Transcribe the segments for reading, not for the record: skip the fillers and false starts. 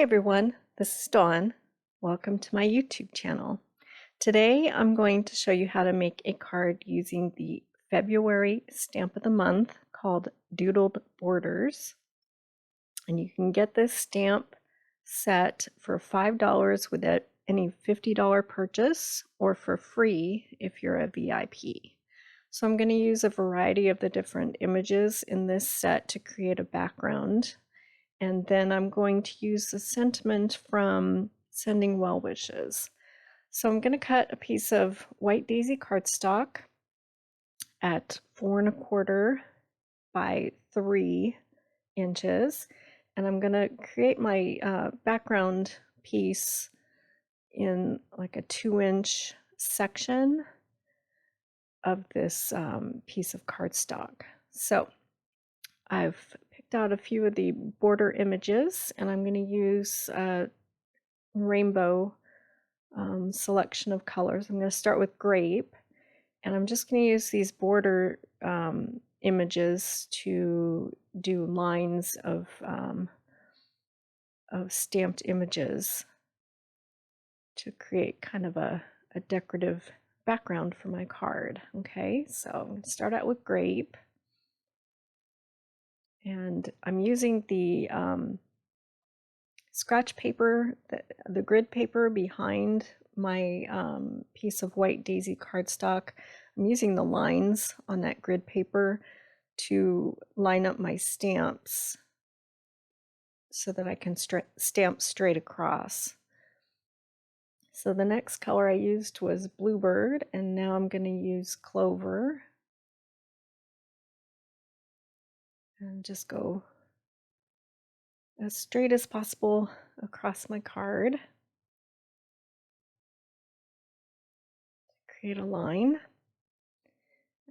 everyone, this is Dawn. Welcome to my YouTube channel. Today I'm going to show you how to make a card using the February stamp of the month called Doodled Borders. And you can get this stamp set for $5 with any $50 purchase or for free if you're a VIP. So I'm going to use a variety of the different images in this set to create a background. And then I'm going to use the sentiment from Sending Well Wishes. So I'm going to cut a piece of white daisy cardstock at 4 1/4 by 3 inches. And I'm going to create my background piece in like a 2-inch section of this piece of cardstock. So I've picked out a few of the border images, and I'm going to use a rainbow selection of colors. I'm going to start with Grape, and I'm just going to use these border images to do lines of stamped images to create kind of a decorative background for my card. Okay, so I'm going to start out with Grape. And I'm using the scratch paper, the grid paper behind my piece of white daisy cardstock. I'm using the lines on that grid paper to line up my stamps so that I can stamp straight across. So the next color I used was Bluebird, and now I'm going to use Clover. And just go as straight as possible across my card. Create a line.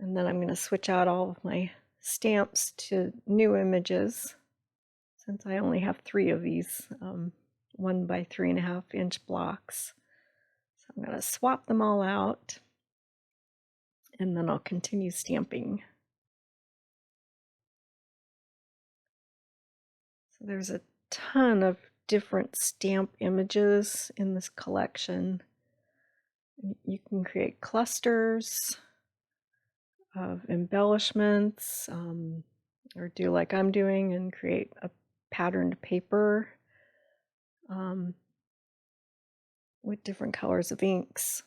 And then I'm going to switch out all of my stamps to new images, since I only have 3 of these 1 by 3.5 inch blocks. So I'm going to swap them all out, and then I'll continue stamping. So there's a ton of different stamp images in this collection. You can create clusters of embellishments, or do like I'm doing and create a patterned paper with different colors of inks.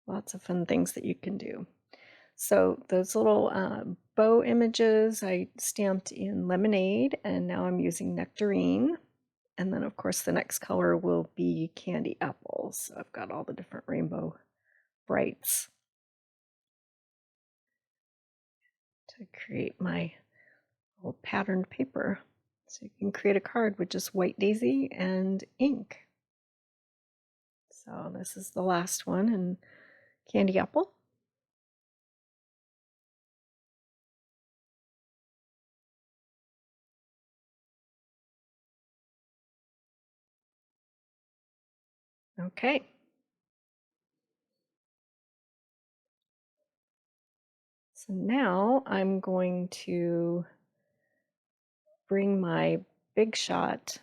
Lots of fun things that you can do. So those little bow images I stamped in Lemonade, and now I'm using Nectarine. And then of course the next color will be Candy Apples. So I've got all the different rainbow brights to create my little patterned paper. So you can create a card with just white daisy and ink. So this is the last one in Candy Apple. Okay. So now I'm going to bring my Big Shot,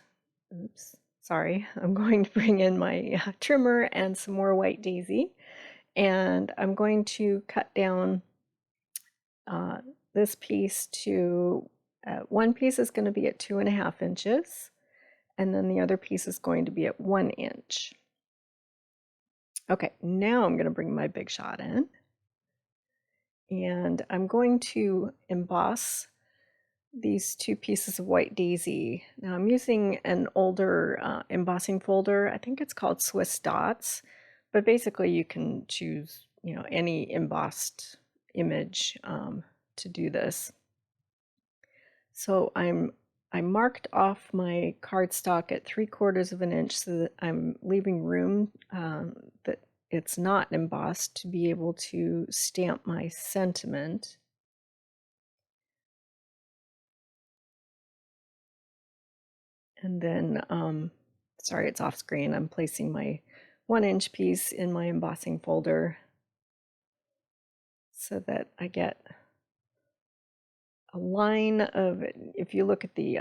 oops, sorry, I'm going to bring in my trimmer and some more white daisy, and I'm going to cut down this piece to, one piece is going to be at 2.5 inches, and then the other piece is going to be at 1 inch. Okay, now I'm going to bring my Big Shot in, and I'm going to emboss these 2 pieces of white daisy. Now I'm using an older embossing folder. I think it's called Swiss Dots, but basically you can choose, any embossed image to do this. So I marked off my cardstock at 3/4 of an inch so that I'm leaving room that it's not embossed to be able to stamp my sentiment. And then, sorry, it's off screen. I'm placing my 1 inch piece in my embossing folder so that I get a line of, if you look at the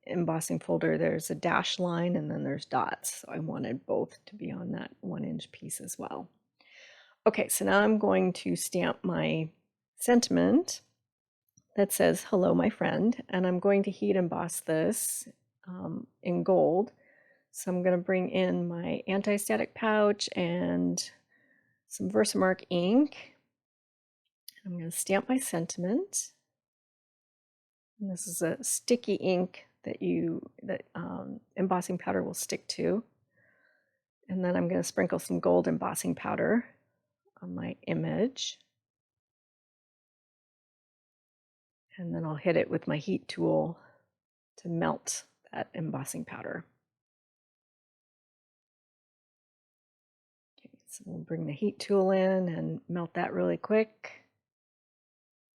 embossing folder, there's a dash line and then there's dots. So I wanted both to be on that 1-inch piece as well. Okay, so now I'm going to stamp my sentiment that says, "Hello, my friend," and I'm going to heat emboss this in gold. So I'm going to bring in my anti-static pouch and some Versamark ink. I'm going to stamp my sentiment. And this is a sticky ink that embossing powder will stick to. And then I'm going to sprinkle some gold embossing powder on my image. And then I'll hit it with my heat tool to melt that embossing powder. Okay, so we'll bring the heat tool in and melt that really quick.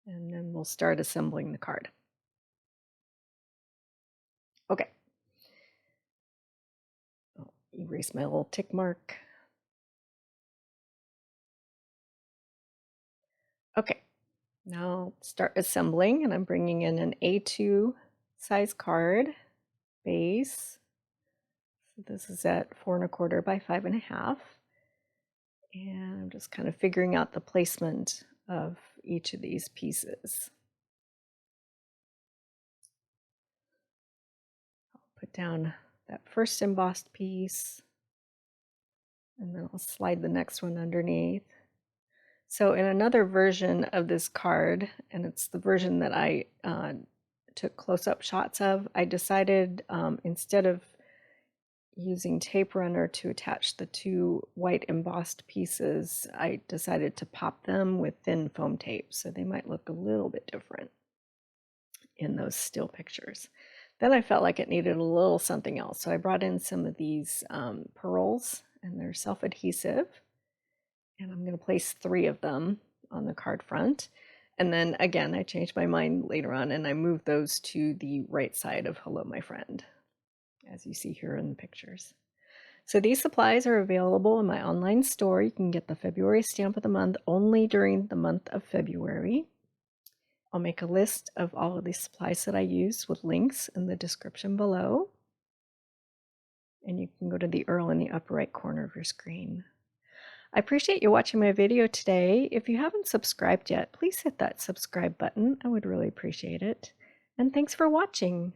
And then we'll start assembling the card. Okay. I'll erase my little tick mark. Okay, now I'll start assembling, and I'm bringing in an A2 size card base. So this is at 4 1/4 by 5 1/2. And I'm just kind of figuring out the placement of each of these pieces. I'll put down that first embossed piece, and then I'll slide the next one underneath. So in another version of this card, and it's the version that I took close-up shots of, I decided instead of using tape runner to attach the 2 white embossed pieces, I decided to pop them with thin foam tape, so they might look a little bit different in those still pictures. Then I felt like it needed a little something else, so I brought in some of these pearls, and they're self-adhesive, and I'm going to place 3 of them on the card front. And then again, I changed my mind later on, and I moved those to the right side of "Hello, my friend," as you see here in the pictures. So these supplies are available in my online store. You can get the February stamp of the month only during the month of February. I'll make a list of all of the supplies that I use with links in the description below. And you can go to the URL in the upper right corner of your screen. I appreciate you watching my video today. If you haven't subscribed yet, please hit that subscribe button. I would really appreciate it. And thanks for watching.